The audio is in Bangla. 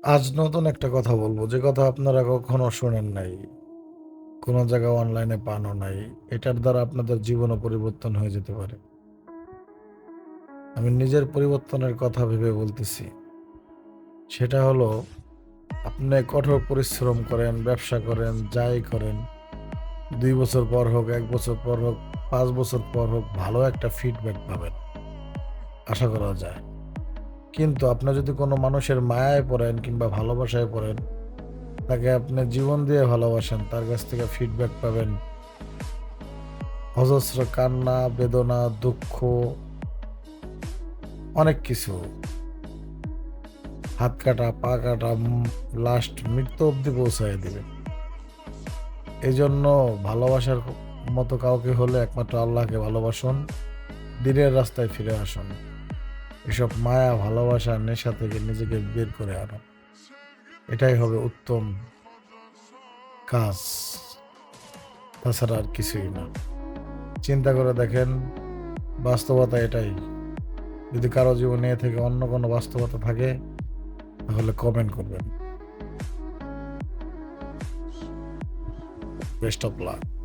আজ নতুন একটা কথা বলবো, যে কথা আপনারা কখনো শোনেন নাই। কোনো জায়গায় অনলাইনে পানও নাই। এটার দ্বারা আপনাদের জীবনও পরিবর্তন হয়ে যেতে পারে। আমি নিজের পরিবর্তনের কথা ভেবে বলতেছি। সেটা হলো, আপনি কঠোর পরিশ্রম করেন, ব্যবসা করেন, যাই করেন, ২ বছর পর হোক, ১ বছর পর হোক, ৫ বছর পর হোক, ভালো একটা ফিডব্যাক পাবেন। আশা করা যায়। কিন্তু আপনি যদি কোনো মানুষের মায়ায় পড়েন কিংবা ভালোবাসায় পড়েন, তাকে আপনি জীবন দিয়ে ভালোবাসেন, তার কাছ থেকে ফিডব্যাক পাবেন অজস্র কান্না, বেদনা, দুঃখ, অনেক কিছু। হাত কাটা, পা কাটা, লাস্ট মৃত্যু অব্দি পৌঁছায় দিবে। এজন্য ভালোবাসার মতো কাউকে হলে একমাত্র আল্লাহকে ভালোবাসুন। দিনের রাস্তায় ফিরে আসুন। এসব মায়া, ভালোবাসা, নেশা থেকে নিজেকে বের করে আনুন। এটাই হবে উত্তম কাজ। তাছাড়া আর কিছুই না। চিন্তা করে দেখেন, বাস্তবতা এটাই। যদি কারো জীবনে এ থেকে অন্য কোনো বাস্তবতা থাকে, তাহলে কমেন্ট করবেন। Best of luck.